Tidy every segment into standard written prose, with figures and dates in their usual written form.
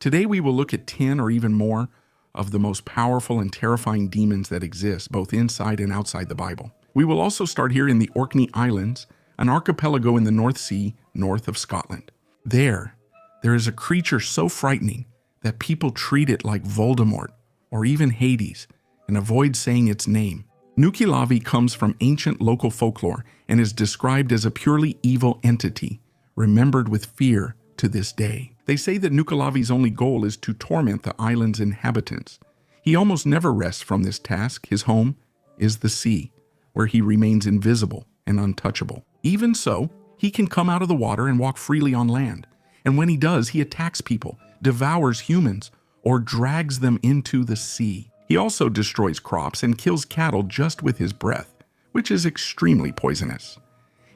Today we will look at 10 or even more of the most powerful and terrifying demons that exist, both inside and outside the Bible. We will also start here in the Orkney Islands, an archipelago in the North Sea, north of Scotland. There is a creature so frightening that people treat it like Voldemort or even Hades and avoid saying its name. Nukilavi comes from ancient local folklore and is described as a purely evil entity, remembered with fear to this day. They say that Nukilavi's only goal is to torment the island's inhabitants. He almost never rests from this task. His home is the sea, where he remains invisible and untouchable. Even so, he can come out of the water and walk freely on land. And when he does, he attacks people, devours humans, or drags them into the sea. He also destroys crops and kills cattle just with his breath, which is extremely poisonous.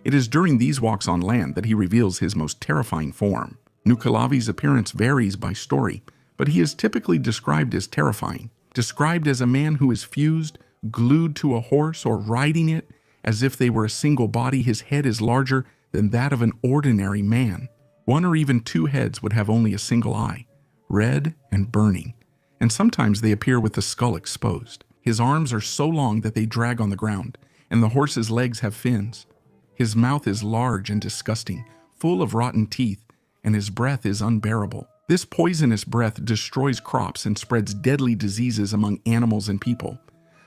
It is during these walks on land that he reveals his most terrifying form. Nukilavi's appearance varies by story, but he is typically described as terrifying, described as a man who is fused, glued to a horse, or riding it as if they were a single body. His head is larger than that of an ordinary man. One or even two heads would have only a single eye, red and burning, and sometimes they appear with the skull exposed. His arms are so long that they drag on the ground, and the horse's legs have fins. His mouth is large and disgusting, full of rotten teeth, and his breath is unbearable. This poisonous breath destroys crops and spreads deadly diseases among animals and people.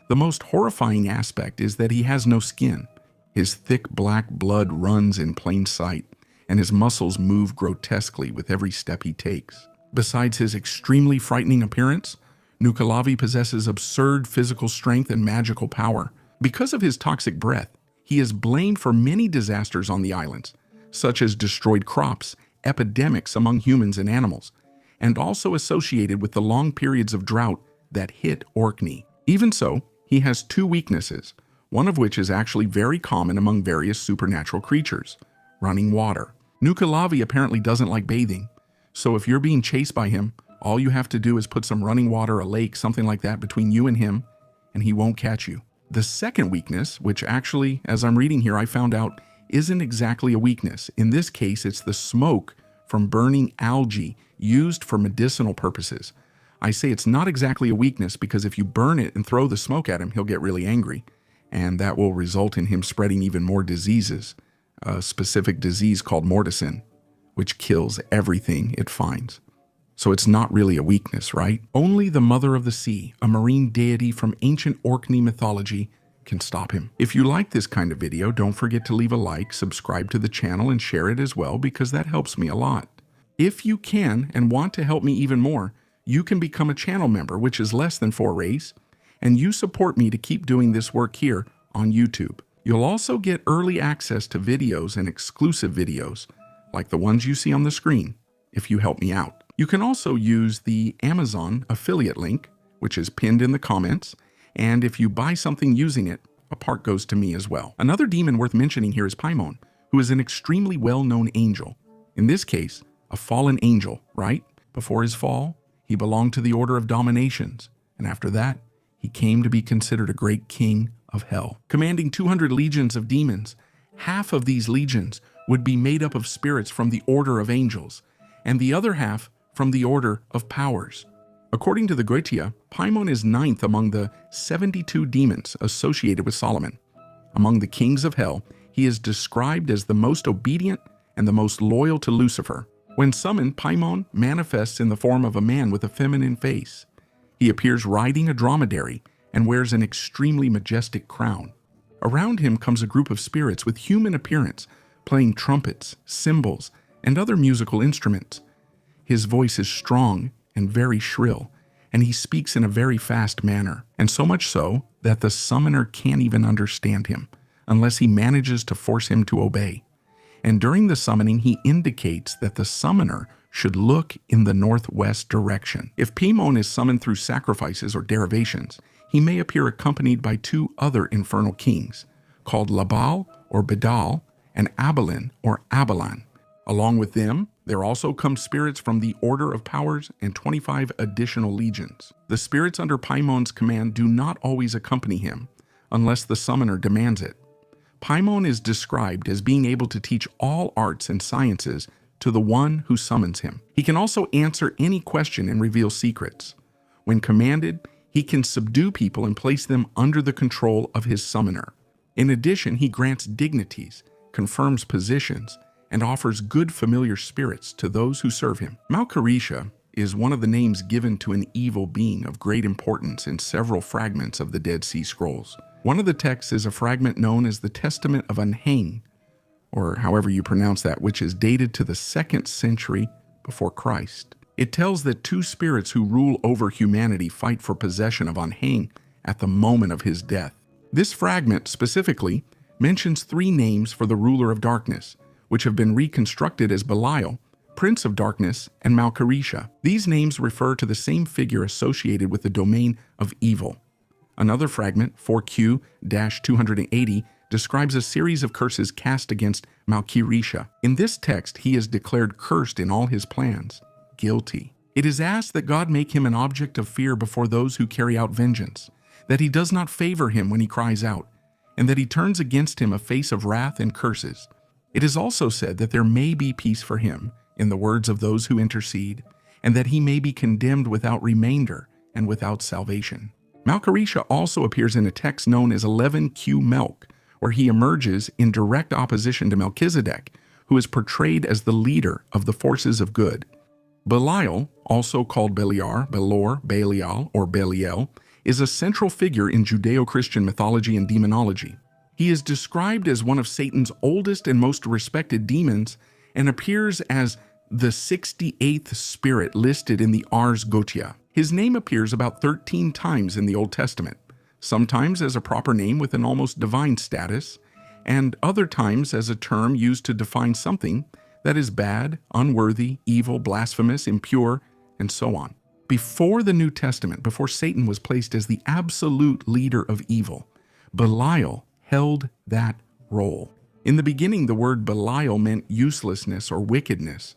The most horrifying aspect is that he has no skin. His thick black blood runs in plain sight, and his muscles move grotesquely with every step he takes. Besides his extremely frightening appearance, Nukilavi possesses absurd physical strength and magical power. Because of his toxic breath, he is blamed for many disasters on the islands, such as destroyed crops, epidemics among humans and animals, and also associated with the long periods of drought that hit Orkney. Even so, he has two weaknesses, one of which is actually very common among various supernatural creatures: running water. Nukilavi apparently doesn't like bathing, so if you're being chased by him, all you have to do is put some running water, a lake, something like that between you and him, and he won't catch you. The second weakness, which actually, as I'm reading here, I found out isn't exactly a weakness. In this case, it's the smoke from burning algae used for medicinal purposes. I say it's not exactly a weakness because if you burn it and throw the smoke at him, he'll get really angry, and that will result in him spreading even more diseases, a specific disease called morticin, which kills everything it finds. So it's not really a weakness, right? Only the Mother of the Sea, a marine deity from ancient Orkney mythology, can stop him. If you like this kind of video, don't forget to leave a like, subscribe to the channel, and share it as well because that helps me a lot. If you can and want to help me even more, you can become a channel member, which is less than 4 rays, and you support me to keep doing this work here on YouTube. You'll also get early access to videos and exclusive videos, like the ones you see on the screen, if you help me out. You can also use the Amazon affiliate link, which is pinned in the comments, and if you buy something using it, a part goes to me as well. Another demon worth mentioning here is Paimon, who is an extremely well-known angel. In this case, a fallen angel, right? Before his fall, he belonged to the order of dominations, and after that, he came to be considered a great king of hell. Commanding 200 legions of demons, half of these legions would be made up of spirits from the order of angels, and the other half from the order of powers. According to the Goetia, Paimon is 9th among the 72 demons associated with Solomon. Among the kings of hell, he is described as the most obedient and the most loyal to Lucifer. When summoned, Paimon manifests in the form of a man with a feminine face. He appears riding a dromedary and wears an extremely majestic crown. Around him comes a group of spirits with human appearance, playing trumpets, cymbals, and other musical instruments. His voice is strong and very shrill, and he speaks in a very fast manner, and so much so that the summoner can't even understand him unless he manages to force him to obey. And during the summoning, he indicates that the summoner should look in the northwest direction. If Paimon is summoned through sacrifices or derivations, he may appear accompanied by 2 other infernal kings, called Labal or Belial and Abalin or Abalan. Along with them, there also come spirits from the Order of Powers and 25 additional legions. The spirits under Paimon's command do not always accompany him, unless the summoner demands it. Paimon is described as being able to teach all arts and sciences to the one who summons him. He can also answer any question and reveal secrets. When commanded, he can subdue people and place them under the control of his summoner. In addition, he grants dignities, confirms positions, and offers good familiar spirits to those who serve him. Malkiresha is one of the names given to an evil being of great importance in several fragments of the Dead Sea Scrolls. One of the texts is a fragment known as the Testament of Unhang, or however you pronounce that, which is dated to the 2nd century before Christ. It tells that two spirits who rule over humanity fight for possession of Unhang at the moment of his death. This fragment specifically mentions 3 names for the ruler of darkness, which have been reconstructed as Belial, Prince of Darkness, and Malkiresha. These names refer to the same figure associated with the domain of evil. Another fragment, 4Q-280, describes a series of curses cast against Malkiresha. In this text, he is declared cursed in all his plans, guilty. It is asked that God make him an object of fear before those who carry out vengeance, that he does not favor him when he cries out, and that he turns against him a face of wrath and curses. It is also said that there may be peace for him, in the words of those who intercede, and that he may be condemned without remainder and without salvation. Malkiresha also appears in a text known as 11Q Melk, where he emerges in direct opposition to Melchizedek, who is portrayed as the leader of the forces of good. Belial, also called Beliar, Belor, Belial, or Belial, is a central figure in Judeo-Christian mythology and demonology. He is described as one of Satan's oldest and most respected demons and appears as the 68th spirit listed in the Ars Goetia. His name appears about 13 times in the Old Testament, sometimes as a proper name with an almost divine status, and other times as a term used to define something that is bad, unworthy, evil, blasphemous, impure, and so on. Before the New Testament, before Satan was placed as the absolute leader of evil, Belial held that role. In the beginning, the word Belial meant uselessness or wickedness,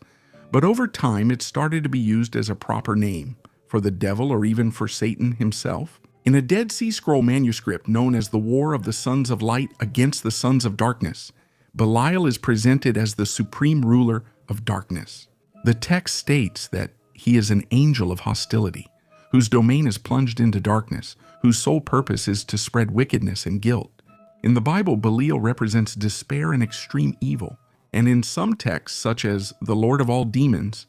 but over time it started to be used as a proper name for the devil or even for Satan himself. In a Dead Sea Scroll manuscript known as the War of the Sons of Light against the Sons of Darkness, Belial is presented as the supreme ruler of darkness. The text states that he is an angel of hostility, whose domain is plunged into darkness, whose sole purpose is to spread wickedness and guilt. In the Bible, Belial represents despair and extreme evil, and in some texts, such as the Lord of all demons,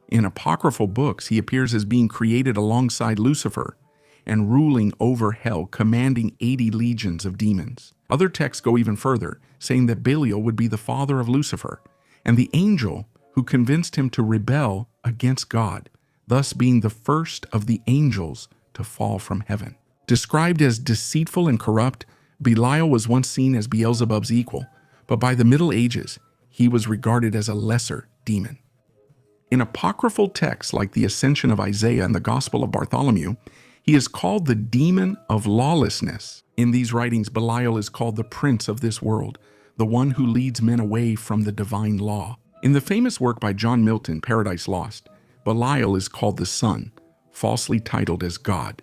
in apocryphal books, he appears as being created alongside Lucifer and ruling over hell, commanding 80 legions of demons. Other texts go even further, saying that Belial would be the father of Lucifer and the angel who convinced him to rebel against God, thus being the first of the angels to fall from heaven. Described as deceitful and corrupt, Belial was once seen as Beelzebub's equal, but by the Middle Ages, he was regarded as a lesser demon. In apocryphal texts like the Ascension of Isaiah and the Gospel of Bartholomew, he is called the demon of lawlessness. In these writings, Belial is called the prince of this world, the one who leads men away from the divine law. In the famous work by John Milton, Paradise Lost, Belial is called the Son, falsely titled as God.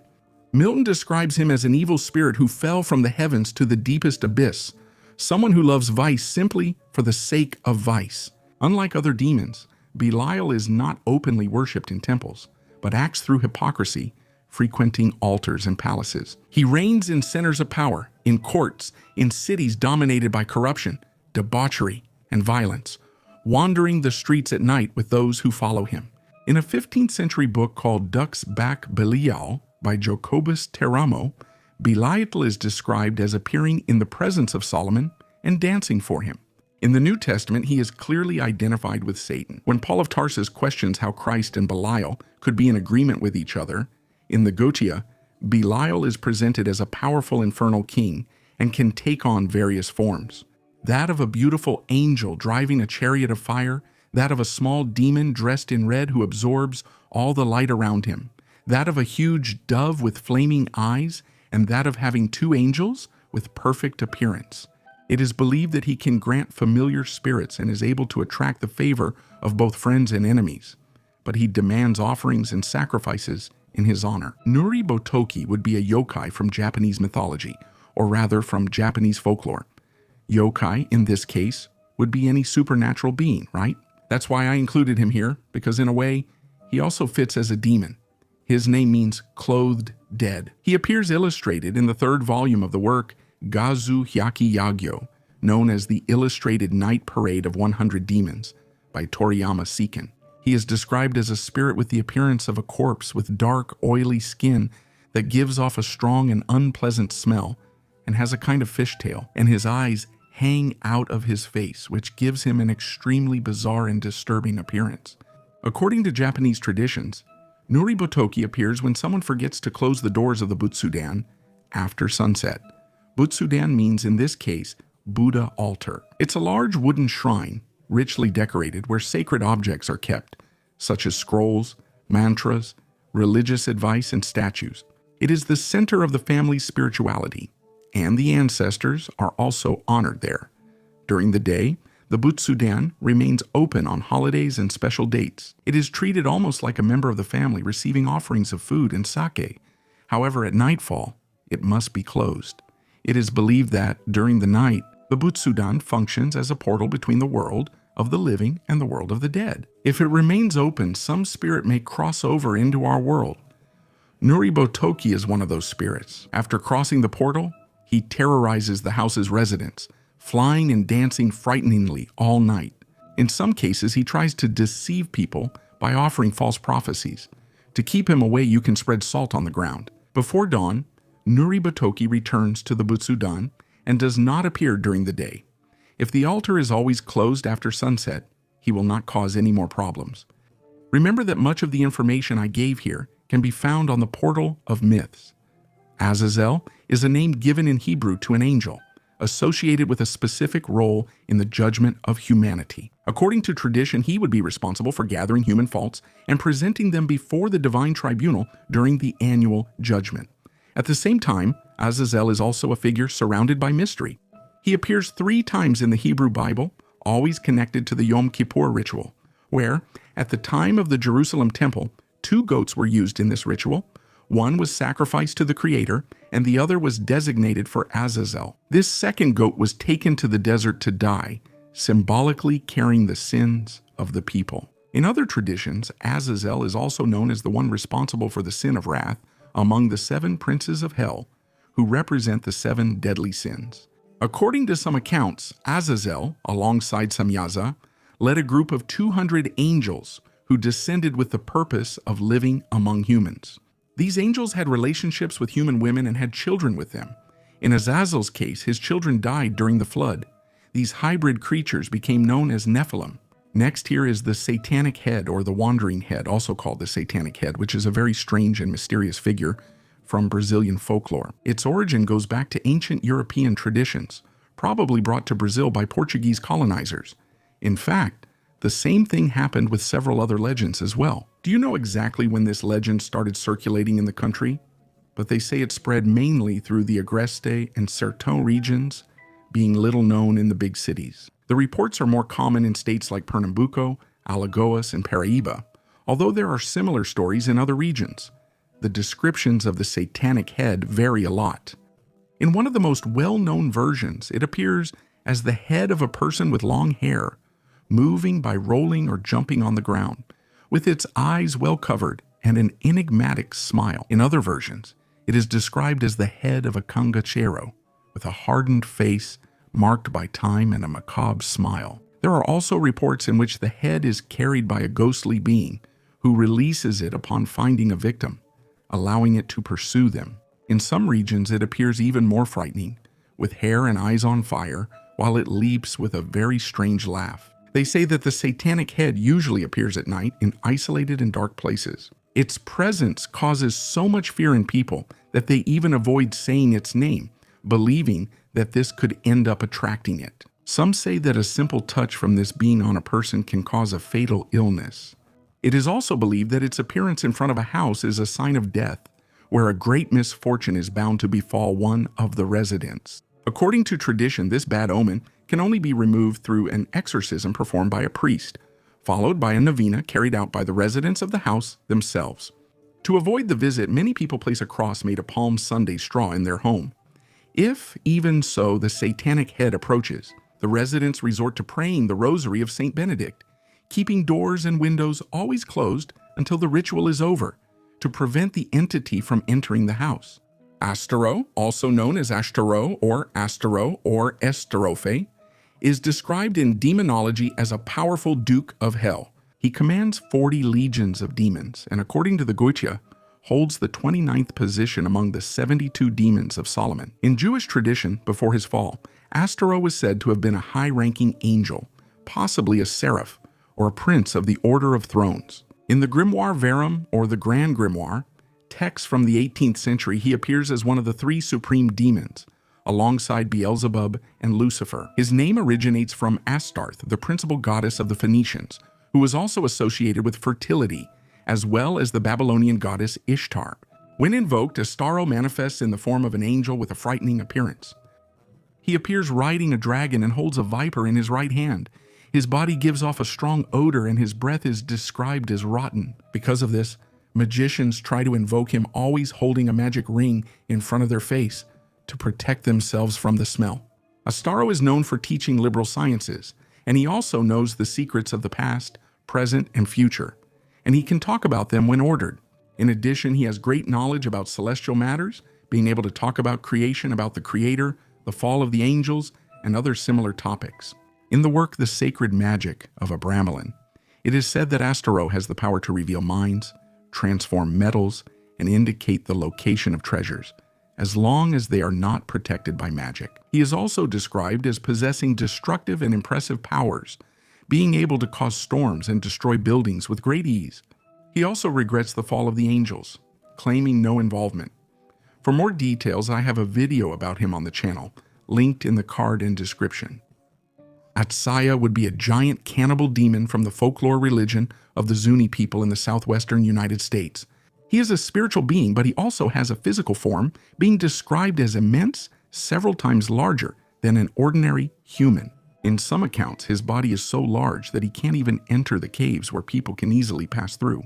Milton describes him as an evil spirit who fell from the heavens to the deepest abyss, someone who loves vice simply for the sake of vice. Unlike other demons, Belial is not openly worshipped in temples, but acts through hypocrisy, frequenting altars and palaces. He reigns in centers of power, in courts, in cities dominated by corruption, debauchery, and violence, wandering the streets at night with those who follow him. In a 15th century book called Dux Bac Belial by Jacobus Teramo, Belial is described as appearing in the presence of Solomon and dancing for him. In the New Testament, he is clearly identified with Satan. When Paul of Tarsus questions how Christ and Belial could be in agreement with each other, in the Goetia, Belial is presented as a powerful infernal king and can take on various forms. That of a beautiful angel driving a chariot of fire, that of a small demon dressed in red who absorbs all the light around him, that of a huge dove with flaming eyes, and that of having 2 angels with perfect appearance. It is believed that he can grant familiar spirits and is able to attract the favor of both friends and enemies, but he demands offerings and sacrifices in his honor. Nuri Botoki would be a yokai from Japanese mythology, or rather from Japanese folklore. Yokai, in this case, would be any supernatural being, right? That's why I included him here, because in a way, he also fits as a demon. His name means clothed dead. He appears illustrated in the third volume of the work Gazu Hyaki Yagyo, known as the Illustrated Night Parade of 100 Demons by Toriyama Seiken. He is described as a spirit with the appearance of a corpse with dark, oily skin that gives off a strong and unpleasant smell and has a kind of fishtail, and his eyes hang out of his face, which gives him an extremely bizarre and disturbing appearance. According to Japanese traditions, Nuri Botoki appears when someone forgets to close the doors of the Butsudan after sunset. Butsudan means, in this case, Buddha altar. It's a large wooden shrine, richly decorated, where sacred objects are kept, such as scrolls, mantras, religious advice, and statues. It is the center of the family's spirituality, and the ancestors are also honored there. During the day, the Butsudan remains open on holidays and special dates. It is treated almost like a member of the family receiving offerings of food and sake. However, at nightfall, it must be closed. It is believed that, during the night, the Butsudan functions as a portal between the world of the living and the world of the dead. If it remains open, some spirit may cross over into our world. Nuri Botoki is one of those spirits. After crossing the portal, he terrorizes the house's residents, flying and dancing frighteningly all night. In some cases, he tries to deceive people by offering false prophecies. To keep him away, you can spread salt on the ground. Before dawn, Nuri Botoki returns to the Butsudan and does not appear during the day. If the altar is always closed after sunset, he will not cause any more problems. Remember that much of the information I gave here can be found on the Portal of Myths. Azazel is a name given in Hebrew to an angel, associated with a specific role in the judgment of humanity. According to tradition, he would be responsible for gathering human faults and presenting them before the divine tribunal during the annual judgment. At the same time, Azazel is also a figure surrounded by mystery. He appears 3 times in the Hebrew Bible, always connected to the Yom Kippur ritual, where, at the time of the Jerusalem temple, 2 goats were used in this ritual. One was sacrificed to the Creator, and the other was designated for Azazel. This second goat was taken to the desert to die, symbolically carrying the sins of the people. In other traditions, Azazel is also known as the one responsible for the sin of wrath among the 7 princes of hell, who represent the 7 deadly sins. According to some accounts, Azazel, alongside Samyaza, led a group of 200 angels who descended with the purpose of living among humans. These angels had relationships with human women and had children with them. In Azazel's case, his children died during the flood. These hybrid creatures became known as Nephilim. Next here is the satanic head, or the wandering head, also called the satanic head, which is a very strange and mysterious figure from Brazilian folklore. Its origin goes back to ancient European traditions, probably brought to Brazil by Portuguese colonizers. In fact, the same thing happened with several other legends as well. Do you know exactly when this legend started circulating in the country? But they say it spread mainly through the Agreste and Sertão regions, being little known in the big cities. The reports are more common in states like Pernambuco, Alagoas, and Paraíba, although there are similar stories in other regions. The descriptions of the satanic head vary a lot. In one of the most well-known versions, it appears as the head of a person with long hair, moving by rolling or jumping on the ground, with its eyes well covered and an enigmatic smile. In other versions, it is described as the head of a cangachero, with a hardened face marked by time and a macabre smile. There are also reports in which the head is carried by a ghostly being who releases it upon finding a victim, allowing it to pursue them. In some regions, it appears even more frightening, with hair and eyes on fire, while it leaps with a very strange laugh. They say that the satanic head usually appears at night in isolated and dark places. Its presence causes so much fear in people that they even avoid saying its name, believing that this could end up attracting it. Some say that a simple touch from this being on a person can cause a fatal illness. It is also believed that its appearance in front of a house is a sign of death, where a great misfortune is bound to befall one of the residents. According to tradition, this bad omen can only be removed through an exorcism performed by a priest, followed by a novena carried out by the residents of the house themselves. To avoid the visit, many people place a cross made of Palm Sunday straw in their home. If, even so, the satanic head approaches, the residents resort to praying the rosary of Saint Benedict, keeping doors and windows always closed until the ritual is over to prevent the entity from entering the house. Astero, also known as Ashtero or Esterophe, is described in demonology as a powerful duke of hell. He commands 40 legions of demons, and according to the Goethe, holds the 29th position among the 72 demons of Solomon. In Jewish tradition, before his fall, Astero was said to have been a high-ranking angel, possibly a seraph, or a prince of the Order of Thrones. In the Grimoire Verum, or the Grand Grimoire, text from the 18th century, he appears as one of the 3 supreme demons, alongside Beelzebub and Lucifer. His name originates from Astarth, the principal goddess of the Phoenicians, who was also associated with fertility, as well as the Babylonian goddess Ishtar. When invoked, Astero manifests in the form of an angel with a frightening appearance. He appears riding a dragon and holds a viper in his right hand. His body gives off a strong odor and his breath is described as rotten. Because of this, magicians try to invoke him always holding a magic ring in front of their face to protect themselves from the smell. Astero is known for teaching liberal sciences, and he also knows the secrets of the past, present, and future, and he can talk about them when ordered. In addition, he has great knowledge about celestial matters, being able to talk about creation, about the Creator, the fall of the angels, and other similar topics. In the work The Sacred Magic of Abramelin, it is said that Astero has the power to reveal minds, transform metals, and indicate the location of treasures, as long as they are not protected by magic. He is also described as possessing destructive and impressive powers, being able to cause storms and destroy buildings with great ease. He also regrets the fall of the angels, claiming no involvement. For more details, I have a video about him on the channel, linked in the card and description. Atsaya would be a giant cannibal demon from the folklore religion of the Zuni people in the southwestern United States. He is a spiritual being, but he also has a physical form, being described as immense, several times larger than an ordinary human. In some accounts, his body is so large that he can't even enter the caves where people can easily pass through.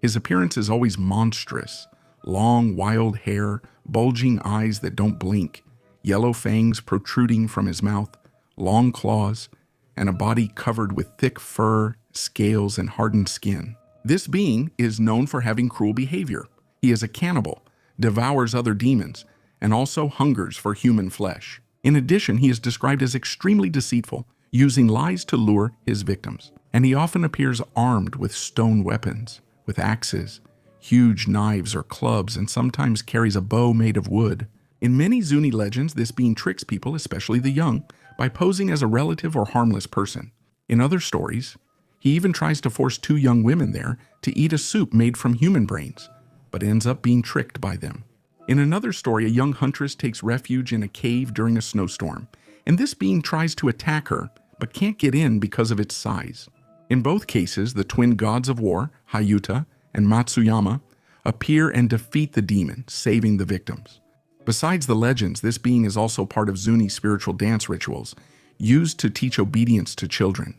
His appearance is always monstrous. Long, wild hair, bulging eyes that don't blink, yellow fangs protruding from his mouth, long claws, and a body covered with thick fur, scales, and hardened skin. This being is known for having cruel behavior. He is a cannibal, devours other demons, and also hungers for human flesh. In addition, he is described as extremely deceitful, using lies to lure his victims. And he often appears armed with stone weapons, with axes, huge knives or clubs, and sometimes carries a bow made of wood. In many Zuni legends, this being tricks people, especially the young, by posing as a relative or harmless person. In other stories, he even tries to force 2 young women there to eat a soup made from human brains, but ends up being tricked by them. In another story, a young huntress takes refuge in a cave during a snowstorm, and this being tries to attack her, but can't get in because of its size. In both cases, the twin gods of war, Hayuta and Matsuyama, appear and defeat the demon, saving the victims. Besides the legends, this being is also part of Zuni spiritual dance rituals, used to teach obedience to children.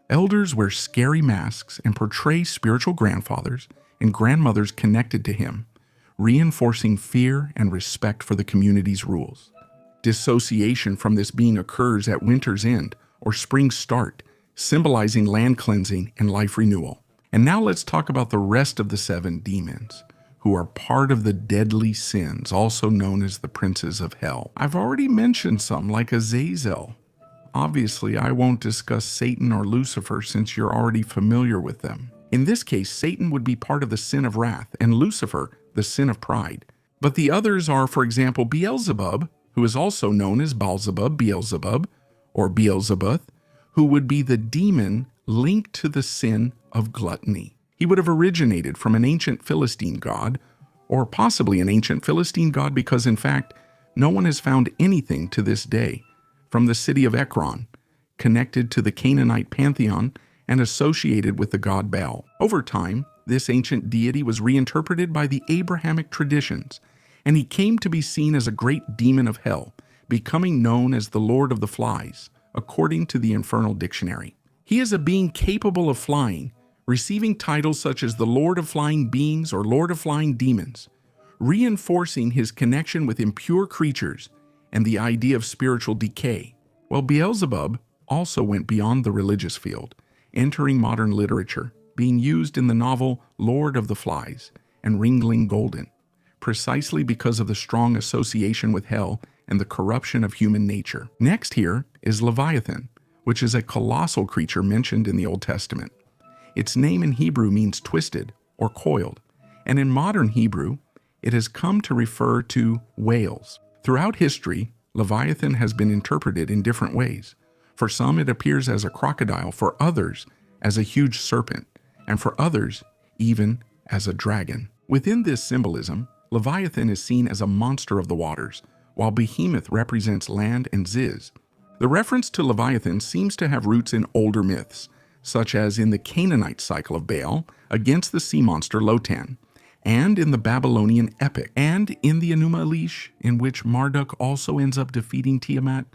Elders wear scary masks and portray spiritual grandfathers and grandmothers connected to him, reinforcing fear and respect for the community's rules. Dissociation from this being occurs at winter's end or spring's start, symbolizing land cleansing and life renewal. And now let's talk about the rest of the 7 demons, who are part of the deadly sins, also known as the princes of hell. I've already mentioned some, like Azazel. Obviously, I won't discuss Satan or Lucifer since you're already familiar with them. In this case, Satan would be part of the sin of wrath, and Lucifer, the sin of pride. But the others are, for example, Beelzebub, who is also known as Beelzebub, or Beelzebuth, who would be the demon linked to the sin of gluttony. He would have originated from an ancient Philistine god, or possibly an ancient Philistine god because, in fact, no one has found anything to this day from the city of Ekron, connected to the Canaanite pantheon and associated with the god Baal. Over time, this ancient deity was reinterpreted by the Abrahamic traditions, and he came to be seen as a great demon of hell, becoming known as the Lord of the Flies, according to the Infernal Dictionary. He is a being capable of flying, receiving titles such as the Lord of Flying Beings or Lord of Flying Demons, reinforcing his connection with impure creatures and the idea of spiritual decay. While Beelzebub also went beyond the religious field, entering modern literature, being used in the novel Lord of the Flies and Ringling Golden, precisely because of the strong association with hell and the corruption of human nature. Next here is Leviathan, which is a colossal creature mentioned in the Old Testament. Its name in Hebrew means twisted or coiled, and in modern Hebrew, it has come to refer to whales. Throughout history, Leviathan has been interpreted in different ways. For some, it appears as a crocodile, for others, as a huge serpent, and for others, even as a dragon. Within this symbolism, Leviathan is seen as a monster of the waters, while Behemoth represents land and Ziz. The reference to Leviathan seems to have roots in older myths, such as in the Canaanite cycle of Baal against the sea monster Lotan, and in the Babylonian epic, and in the Enuma Elish, in which Marduk also ends up defeating Tiamat.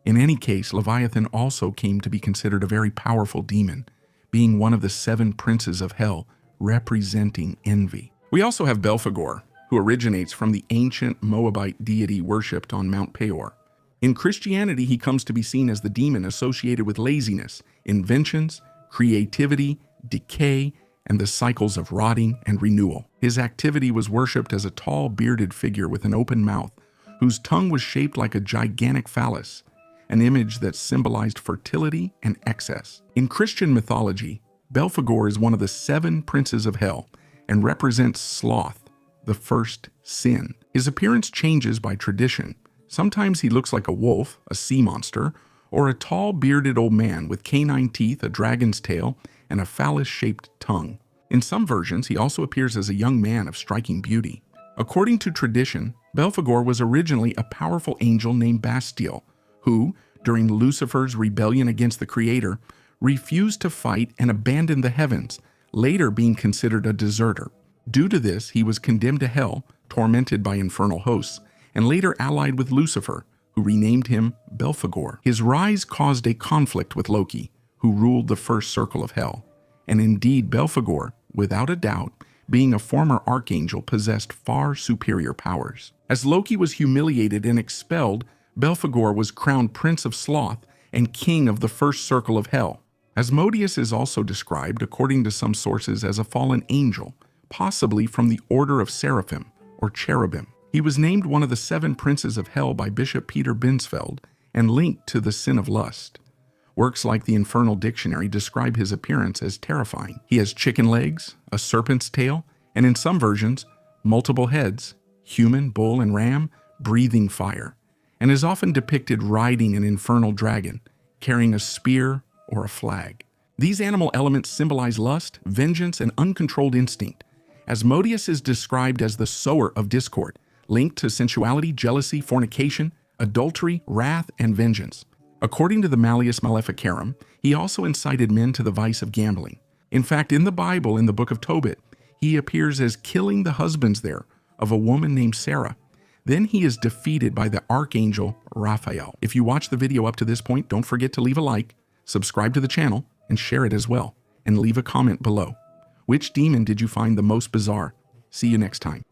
In any case, Leviathan also came to be considered a very powerful demon, being one of the 7 princes of hell, representing envy. We also have Belphegor, who originates from the ancient Moabite deity worshipped on Mount Peor. In Christianity, he comes to be seen as the demon associated with laziness, inventions, creativity, decay, and the cycles of rotting and renewal. His activity was worshipped as a tall, bearded figure with an open mouth, whose tongue was shaped like a gigantic phallus, an image that symbolized fertility and excess. In Christian mythology, Belphegor is one of the 7 princes of hell and represents sloth, the first sin. His appearance changes by tradition. Sometimes he looks like a wolf, a sea monster, or a tall, bearded old man with canine teeth, a dragon's tail, and a phallus-shaped tongue. In some versions, he also appears as a young man of striking beauty. According to tradition, Belphegor was originally a powerful angel named Bastiel, who, during Lucifer's rebellion against the Creator, refused to fight and abandoned the heavens, later being considered a deserter. Due to this, he was condemned to hell, tormented by infernal hosts, and later allied with Lucifer, who renamed him Belphegor. His rise caused a conflict with Loki, who ruled the first circle of hell. And indeed, Belphegor, without a doubt, being a former archangel, possessed far superior powers. As Loki was humiliated and expelled, Belphegor was crowned Prince of Sloth and King of the first circle of hell. Asmodeus is also described, according to some sources, as a fallen angel, possibly from the order of seraphim or cherubim. He was named one of the 7 princes of hell by Bishop Peter Binsfeld and linked to the sin of lust. Works like the Infernal Dictionary describe his appearance as terrifying. He has chicken legs, a serpent's tail, and in some versions, multiple heads, human, bull, and ram, breathing fire, and is often depicted riding an infernal dragon, carrying a spear or a flag. These animal elements symbolize lust, vengeance, and uncontrolled instinct. Asmodeus is described as the sower of discord, linked to sensuality, jealousy, fornication, adultery, wrath, and vengeance. According to the Malleus Maleficarum, he also incited men to the vice of gambling. In fact, in the Bible, in the book of Tobit, he appears as killing the husbands there of a woman named Sarah. Then he is defeated by the archangel Raphael. If you watch the video up to this point, don't forget to leave a like, subscribe to the channel, and share it as well. And leave a comment below. Which demon did you find the most bizarre? See you next time.